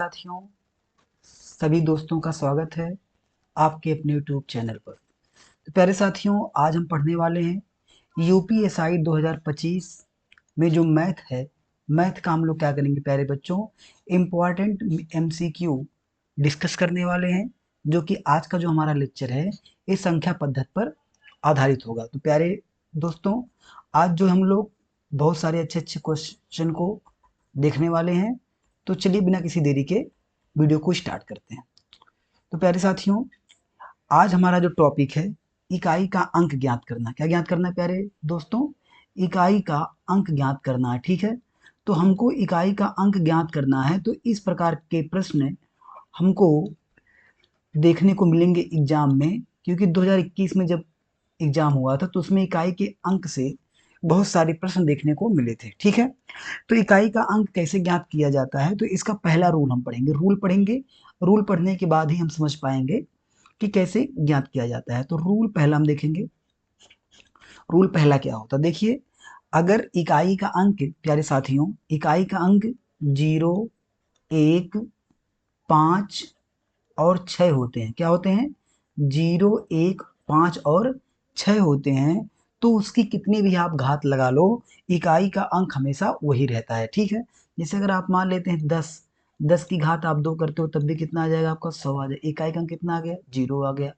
साथियों, सभी दोस्तों का स्वागत है आपके अपने YouTube चैनल पर। तो प्यारे साथियों, आज हम पढ़ने वाले हैं यूपीएसआई 2025 में जो मैथ है। मैथ का हम लोग क्या करेंगे प्यारे बच्चों, इम्पॉर्टेंट एमसीक्यू डिस्कस करने वाले हैं, जो कि आज का जो हमारा लेक्चर है ये संख्या पद्धति पर आधारित होगा। तो प्यारे दोस्तों, आज जो हम लोग बहुत सारे अच्छे अच्छे क्वेश्चन को देखने वाले हैं, तो चलिए बिना किसी देरी के वीडियो को स्टार्ट करते हैं। तो प्यारे साथियों, आज हमारा जो टॉपिक है इकाई का अंक ज्ञात करना। क्या ज्ञात करना है प्यारे दोस्तों? इकाई का अंक ज्ञात करना है। ठीक है, तो हमको इकाई का अंक ज्ञात करना है, तो इस प्रकार के प्रश्न हमको देखने को मिलेंगे एग्जाम में, क्योंकि 2021 में जब एग्जाम हुआ था तो उसमें इकाई के अंक से बहुत सारे प्रश्न देखने को मिले थे। ठीक है, तो इकाई का अंक कैसे ज्ञात किया जाता है, तो इसका पहला रूल हम पढ़ेंगे। रूल पढ़ेंगे, रूल पढ़ने के बाद ही हम समझ पाएंगे कि कैसे ज्ञात किया जाता है। तो रूल पहला हम देखेंगे। रूल पहला क्या होता है, देखिए, अगर इकाई का अंक प्यारे साथियों, इकाई का अंक 0, 1, 5 और 6 होते हैं। क्या होते हैं? 0, 1, 5 और 6 होते हैं, तो उसकी कितनी भी आप घात लगा लो, इकाई का अंक हमेशा वही रहता है। ठीक है, जैसे अगर आप मान लेते हैं 10, 10 की घात आप 2 करते हो तब भी कितना आ जाएगा आपका? 100 आ जाएगा। इकाई का अंक कितना आ गया? 0 आ गया।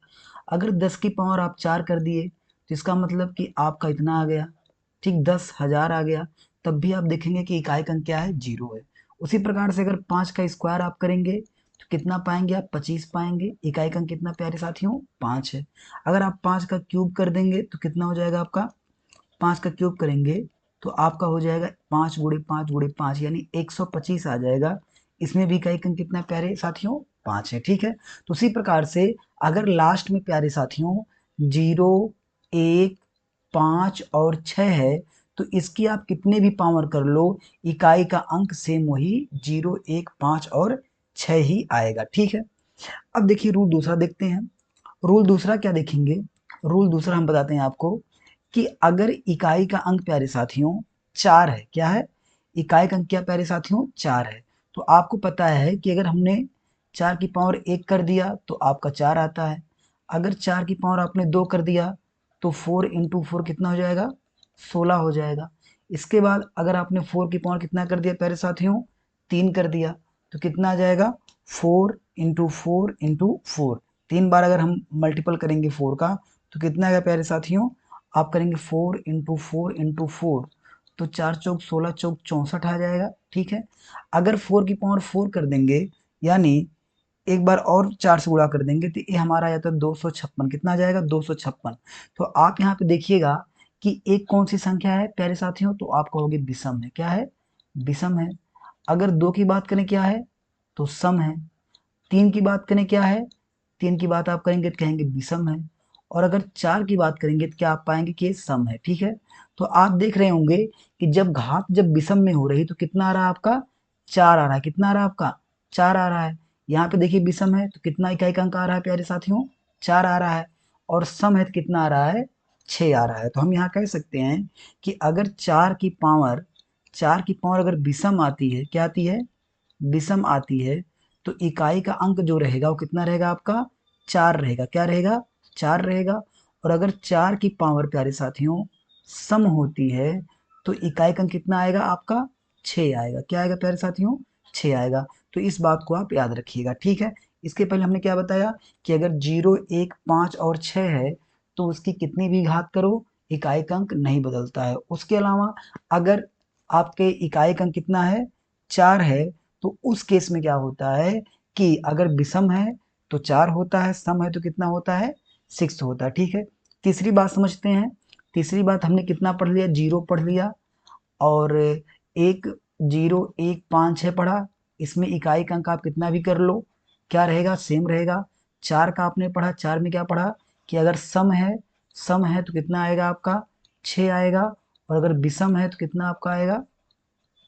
अगर 10 की पावर आप 4 कर दिए तो इसका मतलब कि आपका इतना आ गया। ठीक, 10,000 आ गया। तब भी आप देखेंगे कि इकाई का अंक क्या है? 0 है। उसी प्रकार से अगर 5 का स्क्वायर आप करेंगे तो कितना पाएंगे आप? 25 पाएंगे। इकाई का अंक कितना प्यारे साथियों? 5 है। अगर आप 5 का क्यूब कर देंगे तो कितना हो जाएगा आपका? 5 का क्यूब करेंगे तो आपका हो जाएगा 5 गुणे 5 गुणे 5 यानी 125 आ जाएगा। इसमें भी इकाई का अंक कितना प्यारे साथियों? 5 है। ठीक है, तो उसी प्रकार से अगर लास्ट में प्यारे साथियों 0, 1, 5 और 6 है, तो इसकी आप कितने भी पावर कर लो, इकाई का अंक सेम वही 0, 1, 5 और 6 ही आएगा। ठीक है, अब देखिए रूल दूसरा देखते हैं। रूल दूसरा क्या देखेंगे? रूल दूसरा हम बताते हैं आपको कि अगर इकाई का अंक प्यारे साथियों 4 है। क्या है? इकाई का अंक क्या प्यारे साथियों? 4 है। तो आपको पता है कि अगर हमने 4 की पावर 1 कर दिया तो आपका 4 आता है। अगर 4 की पावर आपने 2 कर दिया तो 4 इंटू 4 कितना हो जाएगा? 16 हो जाएगा। इसके बाद अगर आपने 4 की पावर कितना कर दिया प्यारे साथियों? 3 कर दिया तो कितना आ जाएगा? 4 इंटू 4 इंटू 4। 3 बार अगर हम मल्टीपल करेंगे 4 का तो कितना आएगा प्यारे साथियों? आप करेंगे 4 इंटू 4 इंटू 4, तो 4 चौक 16, चौक 64 आ जाएगा। ठीक है, अगर 4 की पावर 4 कर देंगे, यानी एक बार और 4 से गुणा कर देंगे, तो ये हमारा आ जाता है 256। कितना आ जाएगा? 256। तो आप यहाँ पे देखिएगा कि एक कौन सी संख्या है प्यारे साथियों? तो आप कहोगे विषम है। क्या है? विषम है। अगर 2 की बात करें क्या है? तो सम है। 3 की बात करें क्या है? 3 की बात आप करेंगे तो कहेंगे विषम है। और अगर 4 की बात करेंगे तो क्या आप पाएंगे कि ये सम है। ठीक है, तो आप देख रहे होंगे कि जब घात जब विषम में हो रही तो कितना आ रहा है आपका? 4 आ रहा है। कितना आ रहा है आपका? 4 आ रहा है। यहाँ पे देखिए विषम है तो कितना इकाई का अंक आ रहा है प्यारे साथियों? 4 आ रहा है। और सम है तो कितना आ रहा है? 6 आ रहा है। तो हम यहाँ कह सकते हैं कि अगर 4 की पावर अगर विषम आती है, क्या आती है? विषम आती है, तो इकाई का अंक जो रहेगा वो कितना रहेगा आपका? 4 रहेगा। क्या रहेगा? 4 रहेगा। और अगर 4 की पावर प्यारे साथियों सम होती है तो इकाई का अंक कितना आएगा आपका? 6 आएगा। क्या आएगा प्यारे साथियों? 6 आएगा। तो इस बात को आप याद रखिएगा। ठीक है, इसके पहले हमने क्या बताया कि अगर 0, 1, 5 और 6 है तो उसकी कितनी भी घात करो, इकाई का अंक नहीं बदलता है। उसके अलावा अगर आपके इकाई का अंक कितना है? 4 है, तो उस केस में क्या होता है कि अगर विषम है तो 4 होता है, सम है तो कितना होता है? 6 होता है। ठीक है, तीसरी बात समझते हैं। तीसरी बात हमने कितना पढ़ लिया? 0 पढ़ लिया, और 1, 0, 1, 5, 6 पढ़ा। इसमें इकाई का अंक आप कितना भी कर लो, क्या रहेगा? सेम रहेगा। 4 का आपने पढ़ा, 4 में क्या पढ़ा कि अगर सम है तो कितना आएगा आपका? 6 आएगा। और अगर विषम है तो कितना आपका आएगा?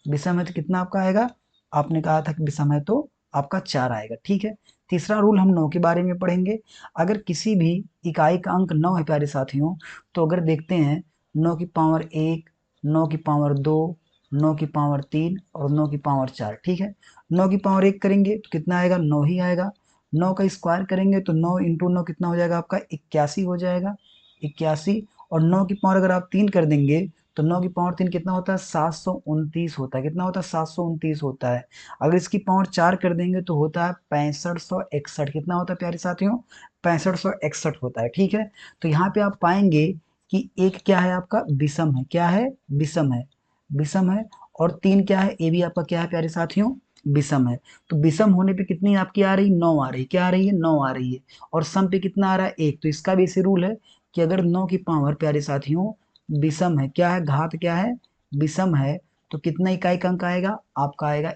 विषम है तो कितना आपका आएगा? आपने कहा था कि विषम है तो आपका 4 आएगा। ठीक है, तीसरा रूल हम 9 के बारे में पढ़ेंगे। अगर किसी भी इकाई का अंक 9 है प्यारे साथियों, तो अगर देखते हैं 9 की पावर 1, 9 की पावर 2, 9 की पावर 3 और 9 की पावर 4, ठीक है। 9 की पावर 1 करेंगे तो कितना आएगा, 9 ही आएगा। 9 का स्क्वायर करेंगे तो 9 इंटू 9 कितना हो जाएगा आपका, 81 हो जाएगा, 81। और 9 की पावर अगर आप 3 कर देंगे तो 9 की पावर 3 कितना होता है, 729 होता है। कितना होता है, 729 होता है। अगर इसकी पावर 4 कर देंगे तो होता है 6561। कितना होता है प्यारे साथियों, 6561 होता है, ठीक है। तो यहाँ पे आप पाएंगे कि एक क्या है आपका विषम है, क्या है, विषम है, विषम है। और 3 क्या है, ये भी आपका क्या है प्यारे साथियों, विषम है। तो विषम होने पे कितनी आपकी आ रही, 9 आ रही, क्या आ रही है, 9 आ रही है। और सम पे कितना आ रहा है, 1। तो इसका भी ऐसे रूल है कि अगर 9 की पावर प्यारे साथियों विषम है, क्या है, घात क्या है, विषम है, तो कितना इकाई का अंक आएगा आपका, आएगा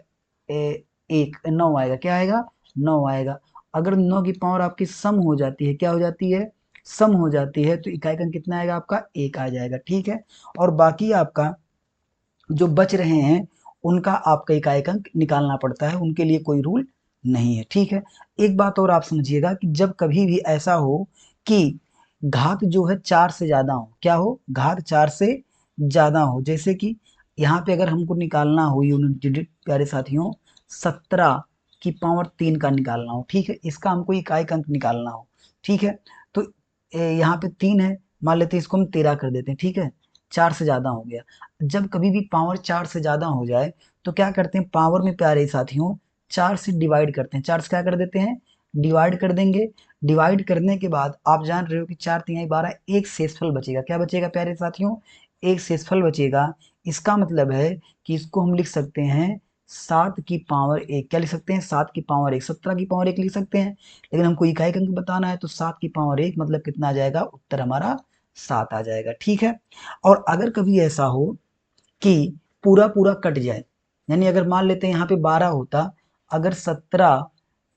9 आएगा, क्या आएगा, 9 आएगा। अगर 9 की पावर आपकी सम हो जाती है, क्या हो जाती है, सम हो जाती है, तो इकाई का अंक कितना आएगा आपका, 1 आ जाएगा, ठीक है। और बाकी आपका जो बच रहे हैं उनका आपका इकाई का अंक निकालना पड़ता है, उनके लिए कोई रूल नहीं है, ठीक है। एक बात और आप समझिएगा कि जब कभी भी ऐसा हो कि घात जो है 4 से ज्यादा हो, क्या हो, घात 4 से ज्यादा हो, जैसे कि यहाँ पे अगर हमको निकालना हो यूनिट डिजिट प्यारे साथियों 17 की पावर 3 का निकालना हो, ठीक है, इसका हमको इकाई का अंक निकालना हो, ठीक है। तो यहाँ पे 3 है, मान लेते हैं इसको हम 13 कर देते हैं, ठीक है, 4 से ज्यादा हो गया। जब कभी भी पावर 4 से ज्यादा हो जाए तो क्या करते हैं, पावर में प्यारे साथियों 4 से डिवाइड करते हैं, 4 से क्या कर देते हैं, डिवाइड कर देंगे। डिवाइड करने के बाद आप जान रहे हो कि 4 तिहाई 12, एक शेषफल बचेगा, क्या बचेगा प्यारे साथियों, एक शेषफल बचेगा। इसका मतलब है कि इसको हम लिख सकते हैं 7 की पावर 1, क्या लिख सकते हैं, 7 की पावर 1, 17 की पावर 1 लिख सकते हैं। लेकिन हमको इकाई का अंक बताना है तो 7 की पावर 1 मतलब कितना आ जाएगा, उत्तर हमारा 7 आ जाएगा, ठीक है। और अगर कभी ऐसा हो कि पूरा पूरा कट जाए, यानी अगर मान लेते हैं यहाँ पे 12 होता, अगर 17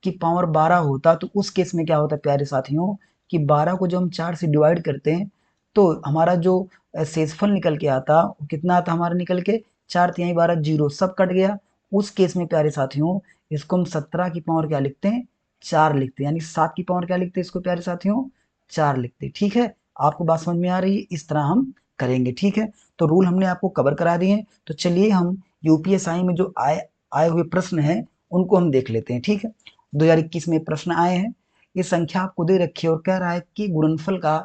की पावर 12 होता तो उस केस में क्या होता प्यारे साथियों कि 12 को जो हम 4 से डिवाइड करते हैं तो हमारा जो शेषफल निकल के आता वो कितना आता हमारा निकल के, 4 तिहाई 12, जीरो सब कट गया। उस केस में प्यारे साथियों इसको हम 17 की पावर क्या लिखते हैं, 4 लिखते हैं, यानी 7 की पावर क्या लिखते हैं इसको प्यारे साथियों, 4 लिखते हैं, ठीक है। आपको बात समझ में आ रही है, इस तरह हम करेंगे, ठीक है। तो रूल हमने आपको कवर करा दिए। तो चलिए हम यूपीएसआई में जो आए आए हुए प्रश्न हैं उनको हम देख लेते हैं, ठीक है। 2021 में प्रश्न आए हैं, ये संख्या आपको दे रखी है और कह रहा है कि गुणनफल का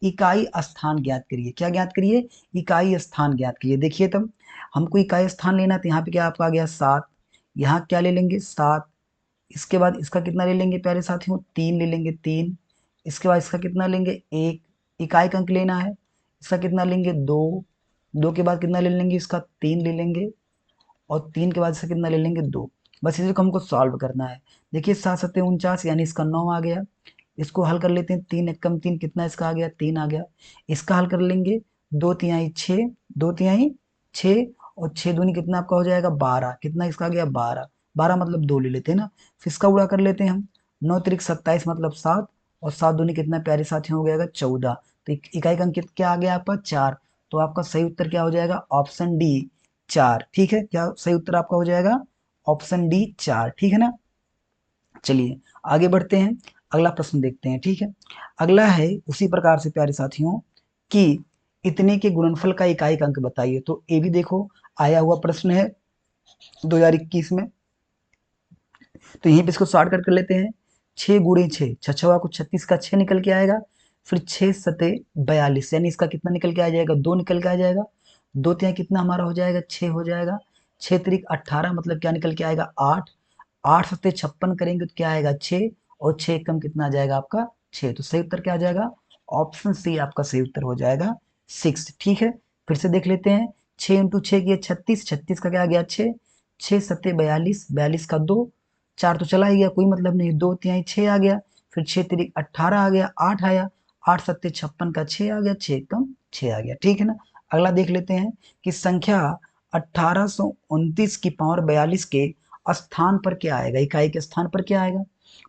इकाई स्थान ज्ञात करिए, क्या ज्ञात करिए, इकाई स्थान ज्ञात करिए। देखिए तब हमको इकाई स्थान लेना है तो यहाँ पे क्या आपका आ गया 7, यहाँ क्या ले लेंगे 7, इसके बाद इसका कितना ले लेंगे प्यारे साथियों, 3 ले लेंगे 3, इसके बाद इसका कितना लेंगे 1, इकाई का अंक लेना है, इसका कितना लेंगे 2, 2 के बाद कितना ले लेंगे इसका 3 ले लेंगे, और 3 के बाद इसका कितना ले लेंगे 2। बस इसी को हमको सॉल्व करना है। देखिए 7 7 49 यानी इसका 9 आ गया। इसको हल कर लेते हैं, 3 एक कम 3 कितना इसका आ गया, 3 आ गया। इसका हल कर लेंगे, 2 तिहाई 6, 2 तिहाई 6, और 6 दूनी कितना आपका हो जाएगा 12, कितना इसका आ गया 12, 12 मतलब 2 ले लेते हैं ना। फिर इसका उड़ा कर लेते हैं हम, 9 त्रिक 27 मतलब 7, और 7 दूनी कितना प्यारे साथियों हो गया 14। तो इकाई का अंक क्या आ गया आपका 4। तो आपका सही उत्तर क्या हो जाएगा, ऑप्शन डी 4, ठीक है। क्या सही उत्तर आपका हो जाएगा, ऑप्शन डी 4, ठीक है ना। चलिए आगे बढ़ते हैं, अगला प्रश्न देखते हैं, ठीक है। अगला है उसी प्रकार से प्यारे साथियों कि इतने के गुणनफल का इकाई का अंक बताइए। तो ये भी देखो आया हुआ प्रश्न है 2021 में। तो यहीं पे इसको शॉर्ट कर लेते हैं, 6 गुणे 6, छछवा को 36 का 6 निकल के आएगा, फिर 6 सते 42, यानी इसका कितना निकल के आ जाएगा 2 निकल के आ जाएगा। 2 तिहाई कितना हमारा हो जाएगा 6 हो जाएगा। 6 त्रिक 18 मतलब क्या निकल के आएगा 8, 8 सत्ते 56 करेंगे तो क्या आएगा 6, और 6 कम कितना आ जाएगा आपका 6। तो सही उत्तर क्या आ जाएगा, ऑप्शन सी आपका सही उत्तर हो जाएगा 6, ठीक है। फिर से देख लेते हैं, 6 इंटू 6 किया 36, 36 का क्या आ गया 6, 6 सत्ते 42, 42 का 2, 4 तो चला ही गया कोई मतलब नहीं, 2 तिहाई 6 आ गया, फिर 6 तिरिक 18 आ गया, 8 आया, 8 सत्ते 56 का 6 आ गया, 6 कम 6 आ गया, ठीक है ना। अगला देख लेते हैं कि संख्या 1829 की पावर 42 के स्थान पर क्या आएगा, इकाई के स्थान पर क्या आएगा।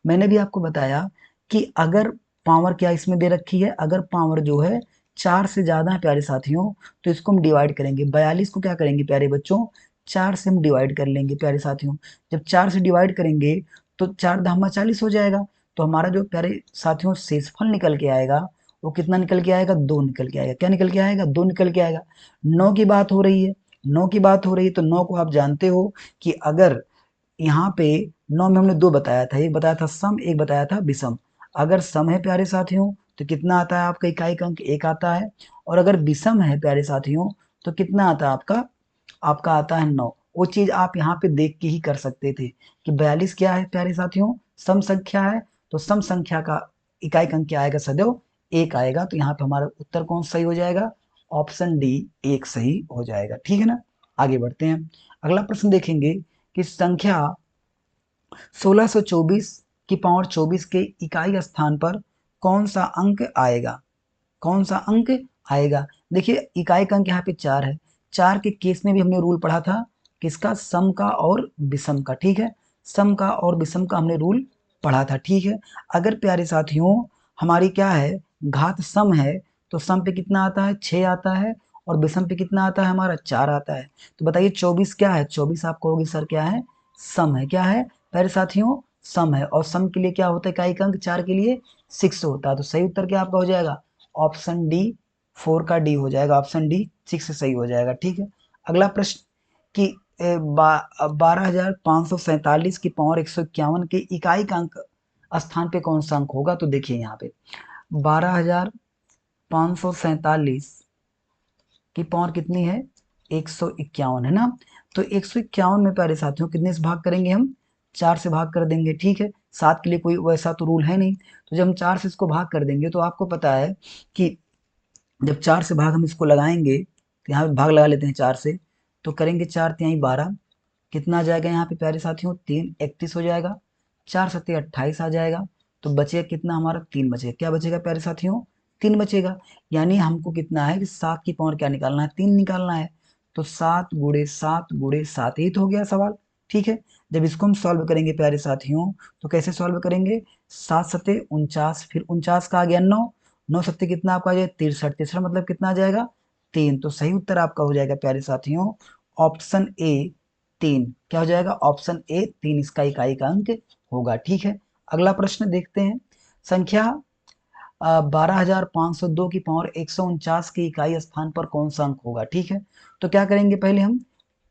मैंने भी आपको बताया कि अगर पावर क्या इसमें दे रखी है, अगर पावर जो है 4 से ज्यादा है प्यारे साथियों तो इसको हम डिवाइड करेंगे। 42 को क्या करेंगे प्यारे बच्चों, 4 से हम डिवाइड कर लेंगे प्यारे साथियों। जब 4 से डिवाइड करेंगे तो 4 धामा 40 हो जाएगा। तो हमारा जो प्यारे साथियों शेषफल निकल के आएगा वो कितना निकल के आएगा, 2 निकल के आएगा। क्या निकल के आएगा, 2 निकल के आएगा। 9 की बात हो रही है, 9 की बात हो रही है, तो 9 को आप जानते हो कि अगर यहाँ पे 9 में हमने दो बताया था, एक बताया था सम, एक बताया था विषम। अगर सम है प्यारे साथियों तो कितना आता है आपका इकाई का अंक, एक आता है। और अगर विषम है प्यारे साथियों तो कितना आता है आपका, आपका आता है 9। वो चीज आप यहाँ पे देख के ही कर सकते थे कि 42 क्या है प्यारे साथियों, सम संख्या है, तो सम संख्या का इकाई का अंक क्या आएगा, सदैव एक आएगा। तो यहाँ पे हमारा उत्तर कौन सही हो जाएगा, ऑप्शन डी एक सही हो जाएगा। ठीक है ना, आगे बढ़ते हैं। अगला प्रश्न देखेंगे कि संख्या 1624 की पावर 24 के इकाई स्थान पर कौन सा अंक आएगा, कौन सा अंक आएगा। देखिए इकाई का अंक यहाँ पे 4 है, 4 के केस में भी हमने रूल पढ़ा था किसका, सम का और विषम का। ठीक है, सम का और विषम का हमने रूल पढ़ा था। ठीक है, अगर प्यारे साथियों हमारी क्या है, घात सम है, तो सम पे कितना आता है, 6 आता है, और विषम पे कितना आता है हमारा, 4 आता है। तो बताइए 24 क्या है, 24 आप कहोगे सर क्या है, सम है। क्या है प्यारे साथियों, सम है। और सम के लिए क्या होता है इकाई का अंक, 4 के लिए 6 होता है। तो सही उत्तर क्या आपका हो जाएगा, ऑप्शन डी, 4 का डी हो जाएगा, ऑप्शन डी 6 सही हो जाएगा। ठीक है, अगला प्रश्न कि 12,547 की पावर 151 के इकाई का अंक स्थान पे कौन सा अंक होगा। तो देखिए यहाँ पे 12,547 की पावर कितनी है, 151 है ना। तो 151 में प्यारे साथियों कितने से भाग करेंगे हम, 4 से भाग कर देंगे। ठीक है, 7 के लिए कोई वैसा तो रूल है नहीं, तो जब हम 4 से इसको भाग कर देंगे तो आपको पता है कि जब 4 से भाग हम इसको लगाएंगे, तो यहाँ पे भाग लगा लेते हैं 4 से, तो करेंगे 4 तिहाई 12, कितना आ जाएगा यहाँ पे प्यारे साथियों, 3 31 हो जाएगा, 4 सत्ते 28 आ जाएगा। तो बचेगा कितना हमारा, 3 बचेगा। क्या बचेगा प्यारे साथियों, 3 बचेगा। यानी हमको कितना है कि 7 की पावर क्या निकालना है, 3 निकालना है। तो 7 गुणे 7 गुणे 7, यही तो हो गया सवाल। ठीक है, जब इसको हम सॉल्व करेंगे प्यारे साथियों तो कैसे सॉल्व करेंगे, 7 सत्ते 49, फिर 49 का आ गया 9, 9 सत्ते कितना आपका आ जाएगा 63, 63 मतलब कितना आ जाएगा 3। तो सही उत्तर आपका हो जाएगा प्यारे साथियों ऑप्शन ए 3। क्या हो जाएगा, ऑप्शन ए 3 इसका इकाई का अंक होगा। ठीक है, अगला प्रश्न देखते हैं। संख्या 12,502 की पावर 149 की इकाई स्थान पर कौन सा अंक होगा। ठीक है, तो क्या करेंगे, पहले हम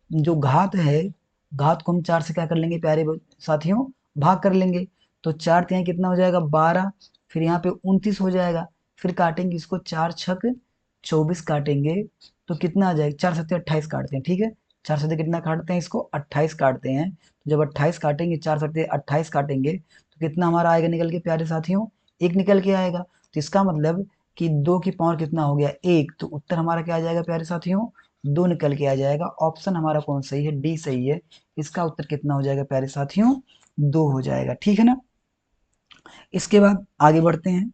जो घात है, घात को हम 4 से क्या कर लेंगे प्यारे साथियों, भाग कर लेंगे। तो 4 तिहाई कितना हो जाएगा 12, फिर यहाँ पे 29 हो जाएगा, फिर काटेंगे इसको 4 छक 24 काटेंगे, तो कितना आ जाएगा, 4 सत्ते 28 काटते हैं। ठीक है, 4 सत्ते कितना काटते हैं इसको, 28 काटते हैं। तो जब 28 काटेंगे, 4 सत्ते 28 काटेंगे, तो कितना हमारा आएगा निकल के प्यारे साथियों, एक निकल के आएगा। तो इसका मतलब कि 2 की पावर कितना हो गया, एक। तो उत्तर हमारा क्या आ जाएगा प्यारे साथियों, 2 निकल के आ जाएगा। ऑप्शन हमारा कौन सही है, डी सही है। इसका उत्तर कितना हो जाएगा प्यारे साथियों, 2 हो जाएगा। ठीक है ना, इसके बाद आगे बढ़ते हैं।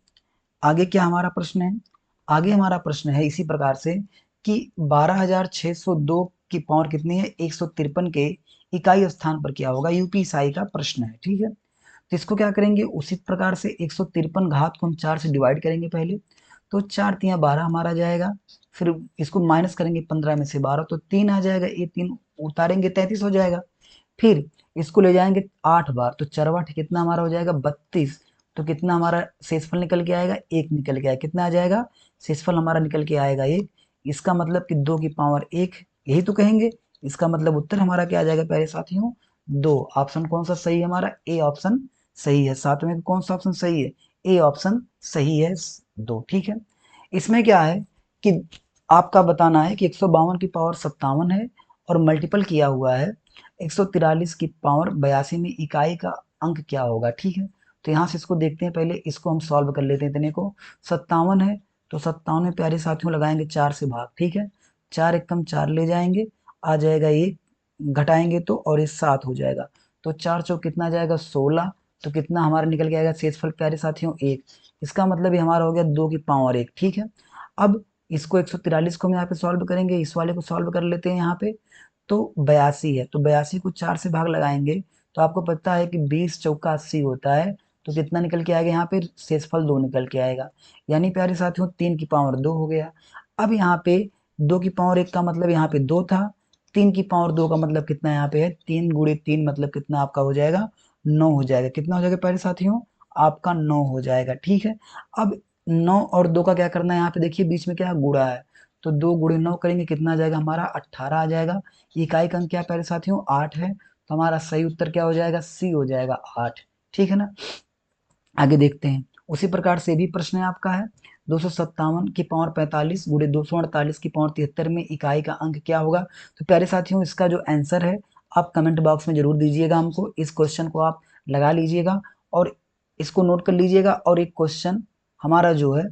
आगे क्या हमारा प्रश्न है, आगे हमारा प्रश्न है इसी प्रकार से कि 12,602 की पावर कितनी है, 153 के इकाई स्थान पर क्या होगा, यूपीएसआई का प्रश्न है। ठीक है, तो इसको क्या करेंगे, उसी प्रकार से 153 घात को हम 4 से डिवाइड करेंगे पहले, तो 4 तिया 12 हमारा जाएगा। फिर इसको माइनस करेंगे 15 में से 12, तो 3 आ जाएगा, ये 3 उतारेंगे 33 हो जाएगा। फिर इसको ले जाएंगे 8 बार, तो चरवाठ कितना हमारा हो जाएगा 32। तो कितना हमारा शेषफल निकल के आएगा, एक निकल के आएगा। कितना आ जाएगा, शेषफल हमारा निकल के आएगा एक। इसका मतलब कि 2 की पावर 1, यही तो कहेंगे। इसका मतलब उत्तर हमारा क्या आ जाएगा प्यारे साथियों, 2। ऑप्शन कौन सा सही है हमारा, ए ऑप्शन सही है। साथ में कौन सा ऑप्शन सही है, ए ऑप्शन सही है, 2। ठीक है, इसमें क्या है कि आपका बताना है कि 152 की पावर 57 है और मल्टीपल किया हुआ है 143 की पावर 82 में इकाई का अंक क्या होगा। ठीक है, तो यहाँ से इसको देखते हैं, पहले इसको हम सॉल्व कर लेते हैं। इतने को 57 है, तो 57 में प्यारे साथियों लगाएंगे 4 से भाग। ठीक है, 4 एकम 4 ले जाएंगे, आ जाएगा ये, घटाएंगे तो और ये 7 हो जाएगा। तो 4 चौक कितना जाएगा 16, तो कितना हमारा निकल के आएगा शेषफल प्यारे साथियों 1। इसका मतलब ये हमारा हो गया 2 की पावर 1। ठीक है, अब इसको 143 को हम यहाँ पे सॉल्व करेंगे, इस वाले को सॉल्व कर लेते हैं यहाँ पे। तो 82 है, तो 82 को 4 से भाग लगाएंगे, तो आपको पता है कि 20 चौका 80 होता है। तो कितना निकल के आएगा यहाँ पे, शेषफल 2 निकल के आएगा। यानी प्यारे साथियों 3 की पावर 2 हो गया। अब यहाँ पे 2 की पावर 1 का मतलब यहाँ पे 2 था, 3 की पावर 2 का मतलब कितना यहाँ पे है, 3 गुणे 3 मतलब कितना आपका हो जाएगा, 9 हो जाएगा। कितना हो जाएगा प्यारे साथियों, आपका 9 हो जाएगा। ठीक है, अब 9 और 2 का क्या करना है, यहाँ पे देखिए बीच में क्या गुणा है, तो 2 गुणे 9 करेंगे कितना आ जाएगा हमारा 18 आ जाएगा। इकाई का अंक क्या है प्यारे साथियों 8 है, तो हमारा सही उत्तर क्या हो जाएगा सी हो जाएगा 8। ठीक है ना। आगे देखते हैं, उसी प्रकार से भी प्रश्न है आपका है 257 की पावर 45 गुणे 248 की पावर 73 में इकाई का अंक क्या होगा। तो प्यारे साथियों इसका जो आंसर है आप कमेंट बॉक्स में जरूर दीजिएगा हमको, इस क्वेश्चन को आप लगा लीजिएगा और इसको नोट कर लीजिएगा। और एक क्वेश्चन हमारा जो है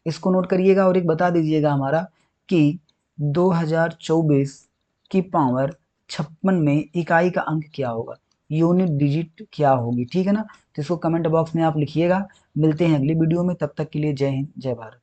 इसको नोट करिएगा और एक बता दीजिएगा हमारा कि 2024 की पावर 56 में इकाई का अंक क्या होगा, यूनिट डिजिट क्या होगी। ठीक है ना, तो इसको कमेंट बॉक्स में आप लिखिएगा। मिलते हैं अगली वीडियो में, तब तक के लिए जय हिंद जय भारत।